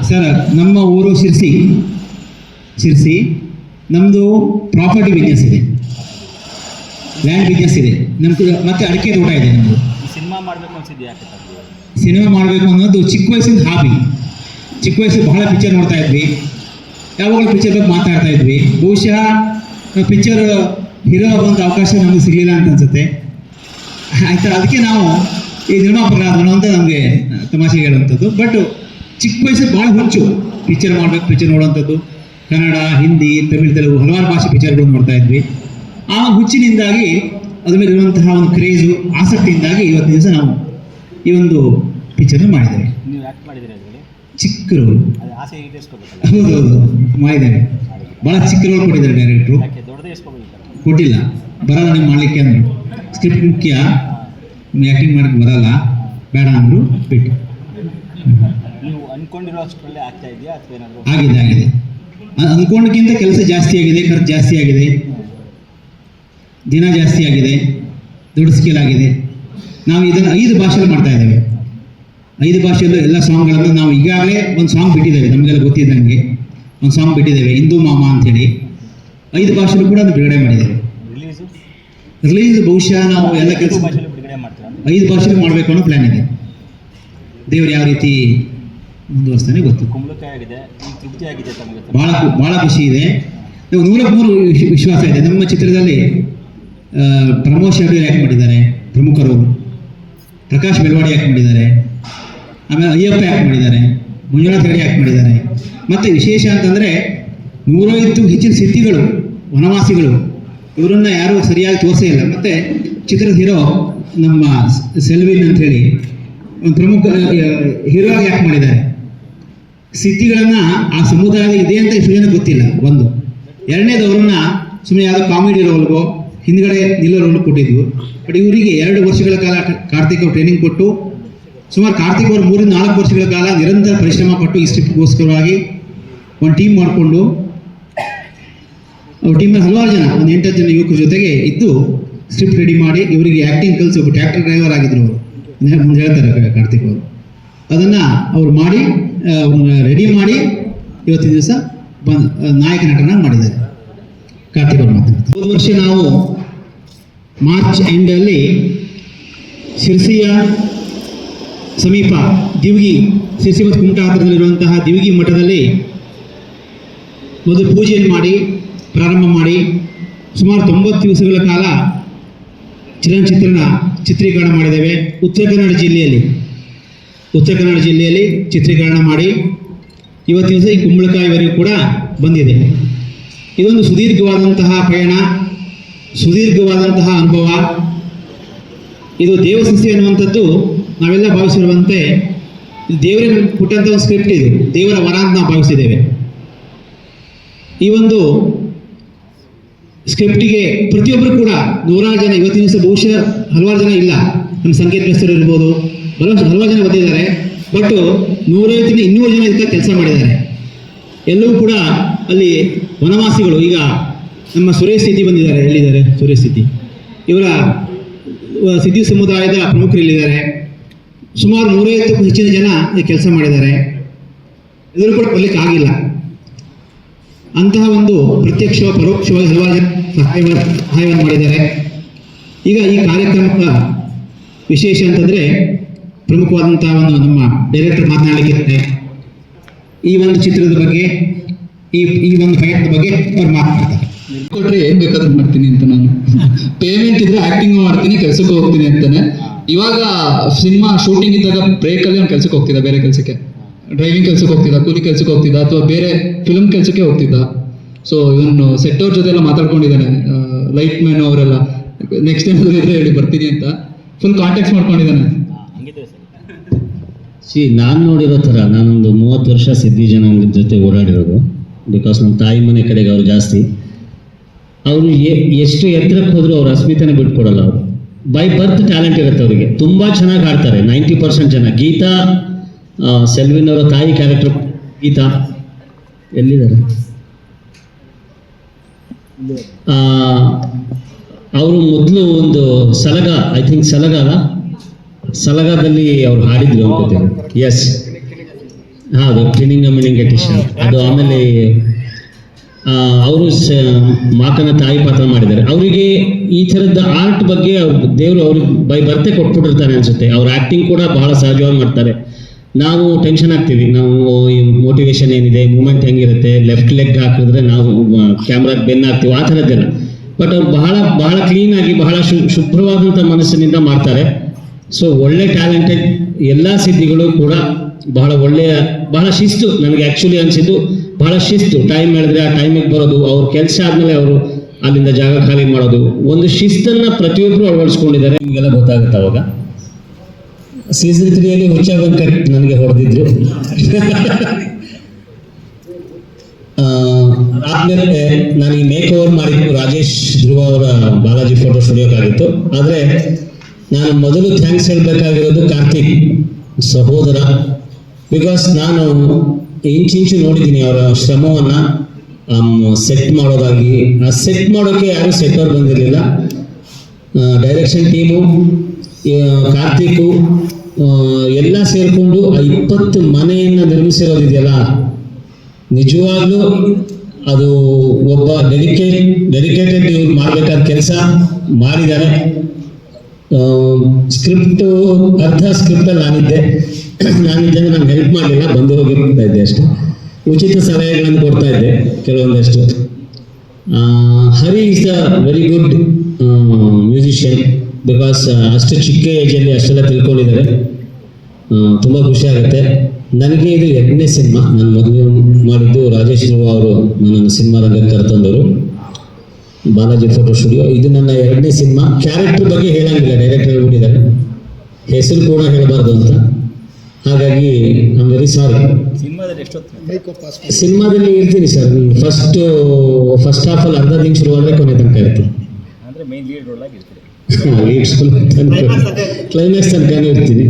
Sir, ನಮ್ಮ ಊರು ಶಿರ್ಸಿ. ನಮ್ಮದು ಪ್ರಾಪರ್ಟಿ ಬಿಸ್ನೆಸ್ ಇದೆ, ಲ್ಯಾಂಡ್ ಬಿಸ್ನೆಸ್ ಇದೆ ನಮ್ದು, ಮತ್ತೆ ಅಡಿಕೆ ತೋಟ ಇದೆ ನಮ್ಮದು. ಸಿನಿಮಾ ಮಾಡಬೇಕು ಅನ್ನೋದು ಚಿಕ್ಕ ವಯಸ್ಸಿನ ಹಾಬಿ. ಚಿಕ್ಕ ವಯಸ್ಸು ಬಹಳ ಪಿಕ್ಚರ್ ನೋಡ್ತಾ ಇದ್ವಿ, ಯಾವಾಗಲೂ ಪಿಕ್ಚರ್ ಬಗ್ಗೆ ಮಾತಾಡ್ತಾ ಇದ್ವಿ. ಬಹುಶಃ ಪಿಕ್ಚರ್ ಹೀರೋ ಆಗುವಂಥ ಅವಕಾಶ ನಮಗೆ ಸಿಗಲಿಲ್ಲ ಅಂತ ಅನ್ಸುತ್ತೆ. ಆಯ್ತಾ, ಅದಕ್ಕೆ ನಾವು ಈ ನಿರ್ಮಾಪಕರಾದನು ಅಂತ ನಮಗೆ ತಮಾಷೆ ಹೇಳುವಂಥದ್ದು. ಬಟ್ ಚಿಕ್ಕ ವಯಸ್ಸಲ್ಲಿ ಭಾಳ ಹುಚ್ಚು, ಪಿಕ್ಚರ್ ಮಾಡಬೇಕು, ಪಿಕ್ಚರ್ ನೋಡುವಂಥದ್ದು. ಕನ್ನಡ, ಹಿಂದಿ, ತಮಿಳು, ತೆಲುಗು ಹಲವಾರು ಭಾಷೆ ಪಿಕ್ಚರ್ಗಳು ನೋಡ್ತಾ ಇದ್ವಿ. ಆ ಹುಚ್ಚಿನಿಂದಾಗಿ ಅದ್ರ ಮೇಲೆ ಇರುವಂತಹ ಒಂದು ಕ್ರೇಜು, ಆಸಕ್ತಿಯಿಂದಾಗಿ ಇವತ್ತು ದಿವಸ ನಾವು ಈ ಒಂದು ಪಿಕ್ಚರ್ನ ಮಾಡಿದ್ದೇವೆ. ಚಿಕ್ಕ ರೋಲ್, ಹೌದೌದು ಮಾಡಿದ್ದೇವೆ. ಭಾಳ ಚಿಕ್ಕ ರೋಲ್ ಕೊಟ್ಟಿದ್ದಾರೆ ಡೈರೆಕ್ಟ್ರು. ಕೊಟ್ಟಿಲ್ಲ, ಬರಲ್ಲ ನೀವು ಮಾಡಲಿಕ್ಕೆ ಅಂದರು. ಸ್ಕ್ರಿಪ್ಟ್ ಮುಖ್ಯ, ಆ್ಯಕ್ಟಿಂಗ್ ಮಾಡೋಕ್ಕೆ ಬರಲ್ಲ, ಬೇಡ ಅಂದರು, ಬಿಟ್ಟು. ಆಗಿದೆ ಅಂದ್ಕೊಂಡಕ್ಕಿಂತ ಕೆಲಸ ಜಾಸ್ತಿ ಆಗಿದೆ, ಖರ್ಚು ಜಾಸ್ತಿ ಆಗಿದೆ, ದಿನ ಜಾಸ್ತಿ ಆಗಿದೆ, ದೊಡ್ಡ ಸ್ಕೇಲ್ ಆಗಿದೆ. ನಾವು ಇದನ್ನು 5 ಭಾಷೆಯಲ್ಲಿ ಮಾಡ್ತಾ ಇದ್ದೇವೆ. 5 ಭಾಷೆಯಲ್ಲೂ ಎಲ್ಲ ಸಾಂಗ್ಗಳನ್ನು ನಾವು ಈಗಾಗಲೇ ಒಂದು ಸಾಂಗ್ ಬಿಟ್ಟಿದ್ದೇವೆ. ನಮಗೆಲ್ಲ ಗೊತ್ತಿದ್ದಂಗೆ ಒಂದು ಸಾಂಗ್ ಬಿಟ್ಟಿದ್ದೇವೆ, ಹಿಂದೂ ಮಾಮ ಅಂಥೇಳಿ. 5 ಭಾಷೆಯಲ್ಲೂ ಕೂಡ ಅದು ಬಿಡುಗಡೆ ಮಾಡಿದ್ದೇವೆ. ರಿಲೀಸ್ ಬಹುಶಃ ನಾವು ಎಲ್ಲ ಕೆಲಸ 5 ಭಾಷೆಯಲ್ಲಿ ಮಾಡಬೇಕು ಅನ್ನೋ ಪ್ಲ್ಯಾನ್ ಇದೆ. ದೇವರು ಯಾವ ರೀತಿ ಮುಂದುವರಿಸ್ತಾನೆ ಗೊತ್ತು. ಭಾಳ ಖುಷಿ ಇದೆ. 100% ವಿಶ್ವಾಸ ಇದೆ. ನಮ್ಮ ಚಿತ್ರದಲ್ಲಿ ಪ್ರಮೋದ್ ಶೆಟ್ಟಿ ಆ್ಯಕ್ಟ್ ಮಾಡಿದ್ದಾರೆ, ಪ್ರಮುಖರು. ಪ್ರಕಾಶ್ ಬೆಳವಾಡಿ ಆ್ಯಕ್ಟ್ ಮಾಡಿದ್ದಾರೆ, ಆಮೇಲೆ ಅಯ್ಯಪ್ಪ ಆ್ಯಕ್ಟ್ ಮಾಡಿದ್ದಾರೆ, ಮಂಜುನಾಥ್ ಹೆಗಡೆ ಆ್ಯಕ್ಟ್ ಮಾಡಿದ್ದಾರೆ. ಮತ್ತು ವಿಶೇಷ ಅಂತಂದರೆ 150 ಹೆಚ್ಚಿನ ಸಿದ್ಧಿಗಳು, ವನವಾಸಿಗಳು, ಇವರನ್ನು ಯಾರೂ ಸರಿಯಾಗಿ ತೋರಿಸೇ ಇಲ್ಲ. ಮತ್ತು ಚಿತ್ರದ ಹೀರೋ ನಮ್ಮ ಸೆಲ್ವಿನ್ ಅಂಥೇಳಿ ಒಂದು ಪ್ರಮುಖ ಹೀರೋ ಆಗಿ ಆ್ಯಕ್ಟ್ ಮಾಡಿದ್ದಾರೆ. ಸಿದ್ಧಿಗಳನ್ನು ಆ ಸಮುದಾಯದ ಇದೆ ಅಂತ ಎಷ್ಟು ಜನ ಗೊತ್ತಿಲ್ಲ. ಒಂದು ಎರಡನೇದು, ಅವರನ್ನ ಸುಮ್ಮನೆ ಯಾವುದೋ ಕಾಮಿಡಿ ರೋಲ್ಗೋ ಹಿಂದ್ಗಡೆ ನಿಲ್ಲೋ ರೋಲ್ ಕೊಟ್ಟಿದ್ವು. ಬಟ್ ಇವರಿಗೆ 2 ವರ್ಷಗಳ ಕಾಲ ಕಾರ್ತಿಕ್ ಅವರು ಟ್ರೈನಿಂಗ್ ಕೊಟ್ಟು, ಸುಮಾರು ಕಾರ್ತಿಕ್ ಅವರು 3-4 ವರ್ಷಗಳ ಕಾಲ ನಿರಂತರ ಪರಿಶ್ರಮ ಪಟ್ಟು ಈ ಸ್ಕ್ರಿಪ್ಟ್ಗೋಸ್ಕರವಾಗಿ ಒಂದು ಟೀಮ್ ಮಾಡಿಕೊಂಡು, ಅವ್ರ ಟೀಮಲ್ಲಿ ಹಲವಾರು ಜನ, ಒಂದು 8-10 ಜನ ಯುವಕರ ಜೊತೆಗೆ ಇದ್ದು ಸ್ಕ್ರಿಪ್ಟ್ ರೆಡಿ ಮಾಡಿ ಇವರಿಗೆ ಆ್ಯಕ್ಟಿಂಗ್ ಕಲಿಸಿ, ಒಬ್ಬ ಟ್ರ್ಯಾಕ್ಟರ್ ಡ್ರೈವರ್ ಆಗಿದ್ರು ಅವರು, ಮುಂದೆ ಹೇಳ್ತಾರೆ ಕಾರ್ತಿಕ್ ಅವರು. ಅದನ್ನು ಅವ್ರು ಮಾಡಿ ಅವ್ರನ್ನ ರೆಡಿ ಮಾಡಿ ಇವತ್ತಿನ ದಿವಸ ನಾಯಕ ನಟನಾಗಿ ಮಾಡಿದ್ದಾರೆ ಕಾರ್ತಿಕ್ ಅವರು. ಮಾತನಾಡ್ತಾರೆ. ಹೋದ ವರ್ಷ ನಾವು ಮಾರ್ಚ್ ಎಂಡಲ್ಲಿ ಶಿರ್ಸಿಯ ಸಮೀಪ ದಿವ್ಗಿ, ಶಿರ್ಸಿ ಮತ್ತು ಕುಮಟಾ ಹತ್ತಿರದಲ್ಲಿರುವಂತಹ ದಿವ್ಗಿ ಮಠದಲ್ಲಿ ಮೊದಲು ಪೂಜೆಯನ್ನು ಮಾಡಿ ಪ್ರಾರಂಭ ಮಾಡಿ ಸುಮಾರು 90 ದಿವಸಗಳ ಕಾಲ ಚಲನಚಿತ್ರನ ಚಿತ್ರೀಕರಣ ಮಾಡಿದ್ದೇವೆ. ಉತ್ತರ ಕನ್ನಡ ಜಿಲ್ಲೆಯಲ್ಲಿ ಚಿತ್ರೀಕರಣ ಮಾಡಿ ಇವತ್ತಿನ ದಿವಸ ಈ ಕುಂಬಳಕಾಯಿವರೆಗೂ ಕೂಡ ಬಂದಿದೆ. ಇದೊಂದು ಸುದೀರ್ಘವಾದಂತಹ ಪಯಣ, ಸುದೀರ್ಘವಾದಂತಹ ಅನುಭವ. ಇದು ದೇವ ಸೃಷ್ಟಿ ಅನ್ನುವಂಥದ್ದು ನಾವೆಲ್ಲ ಭಾವಿಸಿರುವಂತೆ ದೇವರೇ ಕೊಟ್ಟಂಥ ಒಂದು ಸ್ಕ್ರಿಪ್ಟ್. ಇದು ದೇವರ ವರ ಅಂತ ನಾವು ಭಾವಿಸಿದ್ದೇವೆ. ಈ ಒಂದು ಸ್ಕ್ರಿಪ್ಟಿಗೆ ಪ್ರತಿಯೊಬ್ಬರು ಕೂಡ 100 ಜನ, ಇವತ್ತಿನ ದಿವಸ ಬಹುಶಃ ಹಲವಾರು ಜನ ಇಲ್ಲ, ನಮ್ಮ ಸಂಗೀತಸ್ಥರು ಇರ್ಬೋದು, ಹಲವಾರು ಜನ ಬಂದಿದ್ದಾರೆ. ಬಟ್ 150-200 ಜನ ಇದಕ್ಕೆ ಕೆಲಸ ಮಾಡಿದ್ದಾರೆ. ಎಲ್ಲವೂ ಕೂಡ ಅಲ್ಲಿ ವನವಾಸಿಗಳು. ಈಗ ನಮ್ಮ ಸುರೇಶ್ ಸಿದ್ದಿ ಬಂದಿದ್ದಾರೆ. ಎಲ್ಲಿದ್ದಾರೆ ಸುರೇಶ್ ಸಿದ್ದಿ? ಇವರ ಸಿದ್ದಿ ಸಮುದಾಯದ ಪ್ರಮುಖರು ಇಲ್ಲಿದ್ದಾರೆ. ಸುಮಾರು 150ಕ್ಕೂ ಹೆಚ್ಚಿನ ಜನ ಈ ಕೆಲಸ ಮಾಡಿದ್ದಾರೆ. ಎಲ್ಲರೂ ಕೂಡ ಬರ್ಲಿಕ್ಕೆ ಆಗಿಲ್ಲ. ಅಂತಹ ಒಂದು ಪ್ರತ್ಯಕ್ಷ ಪರೋಕ್ಷವಾಗಿ ಹಲವಾರು ಜನ ಸಹಾಯವನ್ನು ಮಾಡಿದ್ದಾರೆ. ಈಗ ಈ ಕಾರ್ಯಕ್ರಮದ ವಿಶೇಷ ಅಂತಂದರೆ ಪ್ರಮುಖವಾದಂಥ ಒಂದು ನಮ್ಮ ಡೈರೆಕ್ಟರ್ ಮಾತನಾಡಲಿಕ್ಕೆ ಈ ಒಂದು ಚಿತ್ರದ ಬಗ್ಗೆ, ಈ ಒಂದು ಪ್ರಯತ್ನದ ಬಗ್ಗೆ ಅವ್ರು ಮಾತನಾಡ್ತಾರೆ. ಕೊಟ್ಟರೆ ಏನು ಬೇಕಾದ್ರೂ ಮಾಡ್ತೀನಿ ಅಂತ, ನಾನು ಪೇಮೆಂಟ್ ಇದ್ರೆ ಆ್ಯಕ್ಟಿಂಗ್ ಮಾಡ್ತೀನಿ, ಕೆಲಸಕ್ಕೆ ಹೋಗ್ತೀನಿ ಅಂತಾನೆ. ಇವಾಗ ಸಿನಿಮಾ ಶೂಟಿಂಗ್ ಇದ್ದಾಗ ಬ್ರೇಕಲ್ಲಿ ಅವ್ನು ಕೆಲಸಕ್ಕೆ ಹೋಗ್ತಿದ್ದ, ಬೇರೆ ಕೆಲಸಕ್ಕೆ, ಡ್ರೈವಿಂಗ್ ಕೆಲಸಕ್ಕೆ ಹೋಗ್ತಿದ್ದ, ಕೂಲಿ ಕೆಲಸಕ್ಕೆ ಹೋಗ್ತಿದ್ದ, ಅಥವಾ ಬೇರೆ ಫಿಲ್ಮ್ ಕೆಲಸಕ್ಕೆ ಹೋಗ್ತಿದ್ದ. ಸೊ ಇವನು ಸೆಟ್ ಅವ್ರ ಜೊತೆ ಎಲ್ಲ ಮಾತಾಡ್ಕೊಂಡಿದ್ದಾನೆ, ಲೈಟ್ ಮ್ಯಾನ್ ಅವರೆಲ್ಲ. ನೆಕ್ಸ್ಟ್ ಟೈಮ್ ಇದ್ರೆ ಹೇಳಿ ಬರ್ತೀನಿ ಅಂತ ಫುಲ್ ಕಾಂಟ್ಯಾಕ್ಟ್ ಮಾಡ್ಕೊಂಡಿದ್ದಾನೆ. ನಾನು ನೋಡಿರೋ ಥರ ನಾನೊಂದು 30 ವರ್ಷ ಸಿದ್ಧಿ ಜನಾಂಗದ ಜೊತೆ ಓಡಾಡಿರೋದು. ಬಿಕಾಸ್ ನಮ್ಮ ತಾಯಿ ಮನೆ ಕಡೆಗೆ ಅವರು ಜಾಸ್ತಿ. ಅವರು ಎಷ್ಟು ಎತ್ತರಕ್ಕೆ ಹೋದರೂ ಅವ್ರ ಅಸ್ಮಿತನೇ ಬಿಟ್ಕೊಡಲ್ಲ. ಅವರು ಬೈ ಬರ್ತ್ ಟ್ಯಾಲೆಂಟ್ ಇರುತ್ತೆ ಅವರಿಗೆ. ತುಂಬ ಚೆನ್ನಾಗಿ ಆಡ್ತಾರೆ 90% ಜನ. ಗೀತಾ, ಸೆಲ್ವಿನ್ ಅವರ ತಾಯಿ ಕ್ಯಾರೆಕ್ಟರ್ ಗೀತಾ ಎಲ್ಲಿದ್ದಾರೆ? ಅವರು ಮೊದಲು ಒಂದು ಐ ಥಿಂಕ್ ಸಲಗಾದಲ್ಲಿ ಅವ್ರು ಹಾಡಿದ್ರು ಅನ್ಕೋತೀನಿ. ಎಸ್, ಹೌದು, ಟ್ವಿನಿಂಗ್ ಮಿನಿಂಗ್ ಎಟಿಷನ್ ಅದು. ಆಮೇಲೆ ಅವರು ಮಾಕನ ತಾಯಿ ಪಾತ್ರ ಮಾಡಿದ್ದಾರೆ. ಅವರಿಗೆ ಈ ಥರದ ಆರ್ಟ್ ಬಗ್ಗೆ ದೇವರು ಅವ್ರಿಗೆ ಬೈ ಬರ್ತೆ ಕೊಟ್ಬಿಟ್ಟಿರ್ತಾರೆ ಅನ್ಸುತ್ತೆ. ಅವ್ರ ಆ್ಯಕ್ಟಿಂಗ್ ಕೂಡ ಬಹಳ ಸಹಜವಾಗಿ ಮಾಡ್ತಾರೆ. ನಾವು ಟೆನ್ಷನ್ ಆಗ್ತೀವಿ, ನಾವು ಈ ಮೋಟಿವೇಶನ್ ಏನಿದೆ, ಮೂಮೆಂಟ್ ಹೆಂಗಿರುತ್ತೆ, ಲೆಫ್ಟ್ ಲೆಗ್ ಹಾಕಿದ್ರೆ ನಾವು ಕ್ಯಾಮ್ರಾಗೆ ಬೆನ್ನು ಹಾಕ್ತೀವಿ, ಆ ಥರದ್ದೆಲ್ಲ. ಬಟ್ ಅವ್ರು ಬಹಳ ಕ್ಲೀನಾಗಿ ಬಹಳ ಶುಭ್ರವಾದಂಥ ಮನಸ್ಸಿನಿಂದ ಮಾಡ್ತಾರೆ. ಸೊ ಒಳ್ಳೆ ಟ್ಯಾಲೆಂಟೆಡ್. ಎಲ್ಲ ಸಿದ್ಧಿಗಳು ಕೂಡ ಬಹಳ ಶಿಸ್ತು. ನನಗೆ ಆ್ಯಕ್ಚುಲಿ ಅನಿಸಿದ್ದು ಬಹಳ ಶಿಸ್ತು. ಟೈಮ್ ಹೇಳಿದ್ರೆ ಆ ಟೈಮಿಗೆ ಬರೋದು, ಅವ್ರ ಕೆಲಸ ಆದಮೇಲೆ ಅವರು ಅಲ್ಲಿಂದ ಜಾಗ ಖಾಲಿ ಮಾಡೋದು, ಒಂದು ಶಿಸ್ತನ್ನು ಪ್ರತಿಯೊಬ್ಬರು ಅಳವಡಿಸ್ಕೊಂಡಿದ್ದಾರೆ. ನಿಮಗೆಲ್ಲ ಗೊತ್ತಾಗುತ್ತೆ ಅವಾಗ. ಸೀಸನ್ 3 ಹುಚ್ಚ ವೆಂಕಟ್ ನನಗೆ ಹೊಡೆದಿದ್ರು. ಆದ್ಮೇಲೆ ನನಗೆ ಮೇಕ್ ಓವರ್ ಮಾಡಿದ್ದು ರಾಜೇಶ್ ಧ್ರುವ ಅವರ ಬಾಲಾಜಿ ಫೋಟೋ ಸ್ಟುಡಿಯೋಕ್ಕಾಗಿತ್ತು. ಆದರೆ ನಾನು ಮೊದಲು ಥ್ಯಾಂಕ್ಸ್ ಹೇಳಬೇಕಾಗಿರೋದು ಕಾರ್ತಿಕ್ ಸಹೋದರ. ಬಿಕಾಸ್ ನಾನು ಇಂಚಿಂಚು ನೋಡಿದ್ದೀನಿ ಅವರ ಶ್ರಮವನ್ನು. ಸೆಟ್ ಮಾಡೋದಾಗಿ, ಆ ಸೆಟ್ ಮಾಡೋಕ್ಕೆ ಯಾರೂ ಸೆಟ್ಟವ್ರು ಬಂದಿರಲಿಲ್ಲ. ಡೈರೆಕ್ಷನ್ ಟೀಮು, ಕಾರ್ತಿಕು ಎಲ್ಲ ಸೇರಿಕೊಂಡು ಆ 20 ಮನೆಯನ್ನು ನಿರ್ಮಿಸಿರೋದಿದೆಯಲ್ಲ, ನಿಜವಾಗ್ಲೂ ಅದು ಒಬ್ಬ ಡೆಡಿಕೇಟೆಡ್ ಇವ್ರು ಮಾಡಬೇಕಾದ ಕೆಲಸ ಮಾಡಿದ್ದಾರೆ. ಅರ್ಧ ಸ್ಕ್ರಿಪ್ಟಲ್ಲಿ ನಾನಿದ್ದೆ ನಂಗೆ ಹೆಲ್ಪ್ ಮಾಡಲಿಲ್ಲ, ಬಂದು ಹೋಗಿರ್ತಾ ಇದ್ದೆ ಅಷ್ಟೇ. ಉಚಿತ ಸಲಹೆಗಳನ್ನು ಕೊಡ್ತಾ ಇದ್ದೆ ಕೆಲವೊಂದಷ್ಟು. Hari is the very good musician. Because ಅಷ್ಟು ಚಿಕ್ಕ ಏಜಲ್ಲಿ ಅಷ್ಟೆಲ್ಲ ತಿಳ್ಕೊಂಡಿದ್ದಾರೆ. ತುಂಬ ಖುಷಿ ಆಗುತ್ತೆ ನನಗೆ. ಇದು 2ನೇ ಸಿನಿಮಾ. ನಾನು ಮೊದಲು ಮಾಡಿದ್ದು ರಾಜೇಶ್ ಧ್ರುವ ಅವರು ನನ್ನನ್ನು ಸಿನಿಮಾ ರಂಗಕ್ಕೆ ಕರೆತಂದರು, ಬಾಲಾಜಿ ಫೋಟೋ ಸ್ಟುಡಿಯೋ. ಇದು ನನ್ನ 2ನೇ ಸಿನಿಮಾ. ಕ್ಯಾರೆಕ್ಟರ್ ಬಗ್ಗೆ ಹೇಳಂಗಿಲ್ಲ, ಡೈರೆಕ್ಟರ್ ಹೇಳ್ಬಿಟ್ಟಿದ್ದಾರೆ, ಹೆಸರು ಕೂಡ ಹೇಳಬಾರ್ದು ಅಂತ. ಹಾಗಾಗಿ ಐ ಆಮ್ ವೆರಿ ಸಾರಿ. ಸಿನಿಮಾದಲ್ಲಿ ಇರ್ತೀನಿ ಸರ್. ಫಸ್ಟ್ ಹಾಫಲ್ಲಿ ಅರ್ಧ ದಿನ ಶುರುವಾದರೆ ಕೊನೆ ತನಕ ಇರ್ತೀನಿ. ಕ್ಲೈಮ್ಯಾಕ್ಸ್ ತನಕ ಇರ್ತೀನಿ.